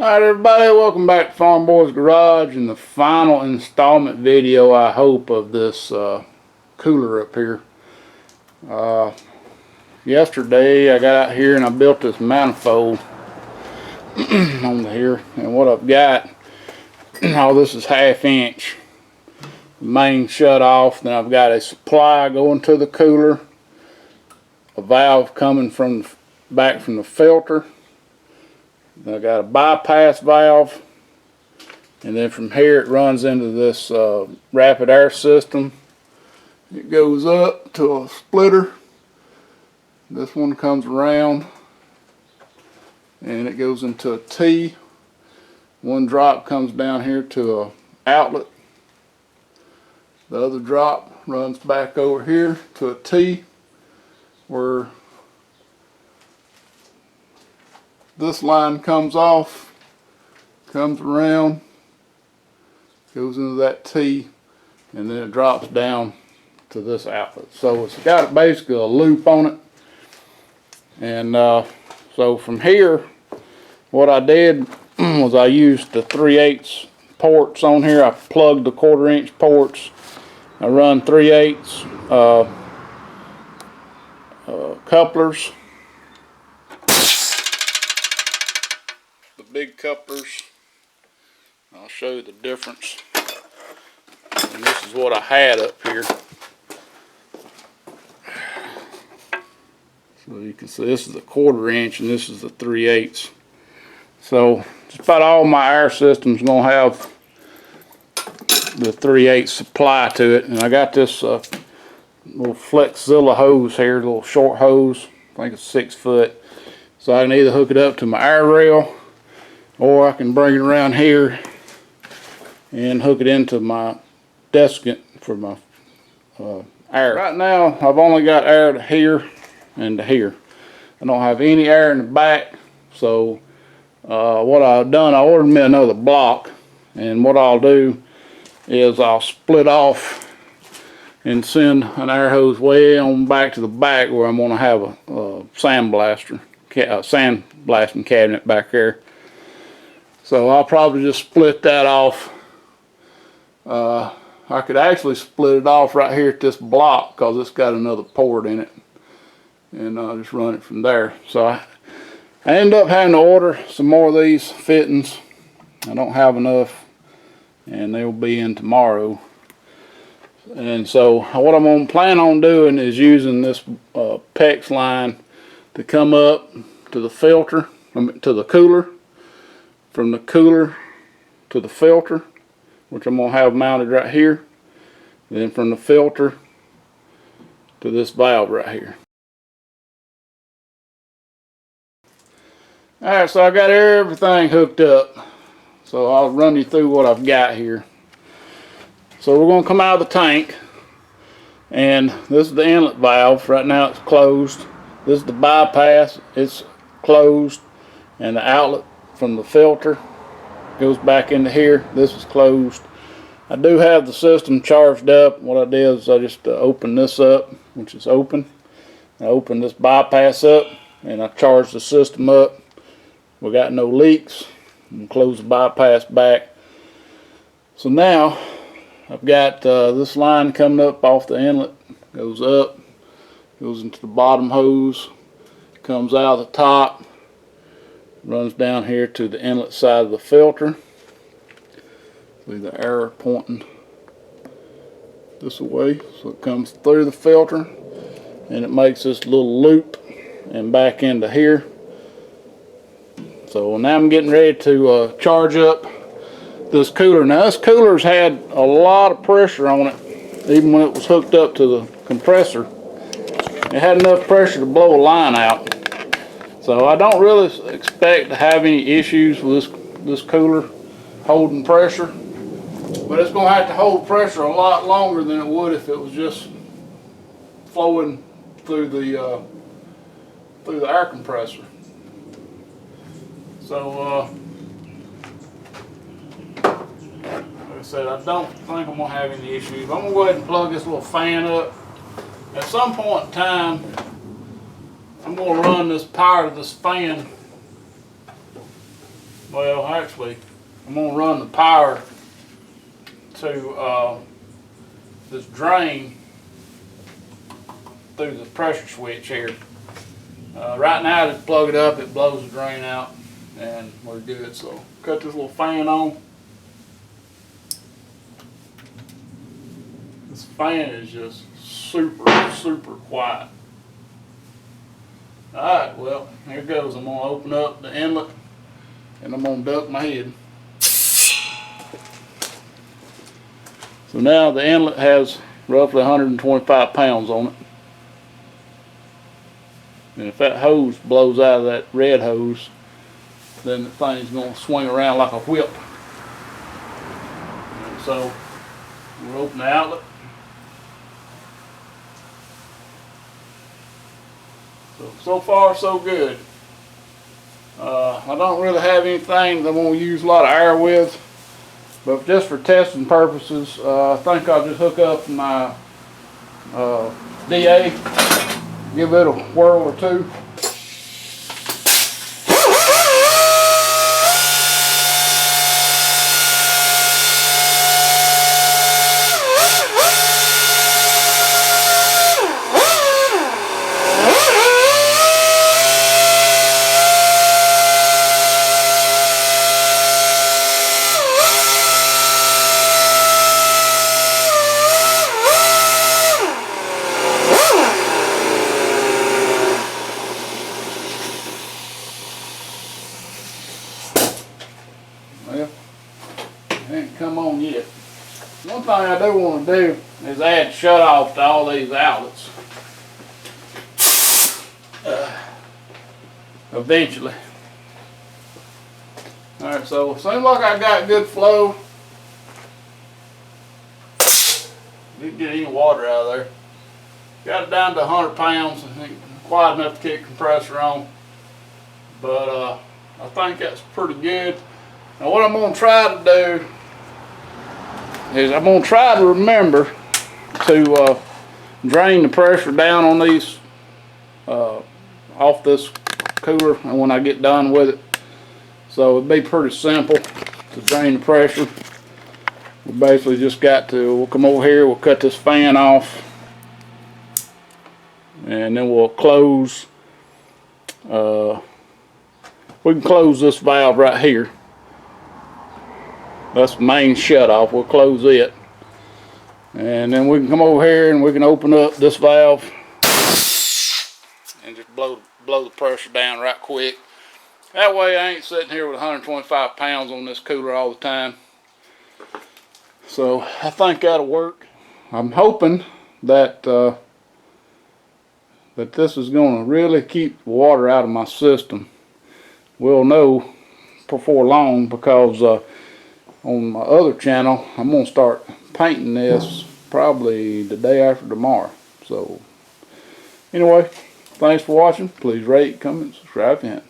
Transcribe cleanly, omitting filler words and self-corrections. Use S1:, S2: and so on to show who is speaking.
S1: Alright everybody, welcome back to Farmboy's Garage and the final installment video, I hope, of this cooler up here. Yesterday I got out here and I built this manifold on here, and what I've got, all this is 1/2 inch. The main shut off, then I've got a supply going to the cooler, a valve coming from back from the filter. I got a bypass valve, and then from here it runs into this rapid air system. It goes up to a splitter. This one comes around and it goes into a T. One drop comes down here to an outlet. The other drop runs back over here to a T, where this line comes off, comes around, goes into that T, and then it drops down to this outlet. So it's got basically a loop on it. And so from here, what I did was I used the 3/8 ports on here. I plugged the 1/4 inch ports. I run 3/8 couplers. Big couplers. I'll show you the difference. And this is what I had up here. So you can see this is the 1/4 inch and this is the 3/8. So just about all my air systems gonna have the 3/8 supply to it. And I got this little Flexzilla hose here, little short hose. I think it's 6 foot. So I can either hook it up to my air rail, or I can bring it around here and hook it into my desiccant for my air. Right now I've only got air to here and to here. I don't have any air in the back. So what I've done, I ordered me another block, and what I'll do is I'll split off and send an air hose way on back to the back, where I'm going to have a sandblasting cabinet back there. So I'll probably just split that off. I could actually split it off right here at this block, because it's got another port in it, and I'll just run it from there. So I end up having to order some more of these fittings. I don't have enough, and they'll be in tomorrow. And so what I'm going to plan on doing is using this PEX line to come up to the filter, to the cooler, from the cooler to the filter, which I'm going to have mounted right here, then from the filter to this valve right here. Alright, so I got everything hooked up. So I'll run you through what I've got here. So we're going to come out of the tank, and this is the inlet valve. Right now it's closed. This is the bypass, it's closed, and the outlet from the filter goes back into here. This is closed. I do have the system charged up. What I did is I just opened this up, which is open. I opened this bypass up and I charged the system up. We got no leaks. And close the bypass back. So now I've got this line coming up off the inlet, goes up, goes into the bottom hose, comes out of the top, runs down here to the inlet side of the filter. See the arrow pointing this way, so it comes through the filter and it makes this little loop and back into here. So now I'm getting ready to charge up this cooler. Now this cooler's had a lot of pressure on it, even when it was hooked up to the compressor. It had enough pressure to blow a line out. So I don't really expect to have any issues with this cooler holding pressure, but it's going to have to hold pressure a lot longer than it would if it was just flowing through the air compressor. So like I said, I don't think I'm going to have any issues. I'm going to go ahead and plug this little fan up. At some point in time, I'm going to run this power to this fan Well, actually, I'm going to run the power to this drain through the pressure switch here. Right now, just plug it up, it blows the drain out, and we're good. So, cut this little fan on. This fan is just super quiet. Alright, well, here goes. I'm going to open up the inlet, and I'm going to duck my head. So now the inlet has roughly 125 pounds on it. And if that hose blows out of that red hose, then the thing's going to swing around like a whip. And so we'll open the outlet. So far so good. I don't really have anything that I'm going to use a lot of air with, but just for testing purposes, I think I'll just hook up my DA, give it a whirl or two. Well, it ain't come on yet. One thing I do want to do is add shut off to all these outlets. Eventually. Alright, so it seems like I got good flow. Didn't get any water out of there. Got it down to 100 pounds. I think quite enough to kick compressor on. But I think that's pretty good. Now what I'm going to try to do is I'm going to try to remember to drain the pressure down on these off this cooler and when I get done with it. So it'd be pretty simple to drain the pressure. We basically just got to, we'll come over here, we'll cut this fan off, and then we'll close, we can close this valve right here. That's the main shut off. We'll close it, and then we can come over here and we can open up this valve and just blow the pressure down right quick. That way I ain't sitting here with 125 pounds on this cooler all the time. So I think that'll work. I'm hoping that that this is going to really keep water out of my system. We'll know before long, because on my other channel I'm going to start painting this probably the day after tomorrow. So anyway, thanks for watching. Please rate, comment, subscribe if you haven't.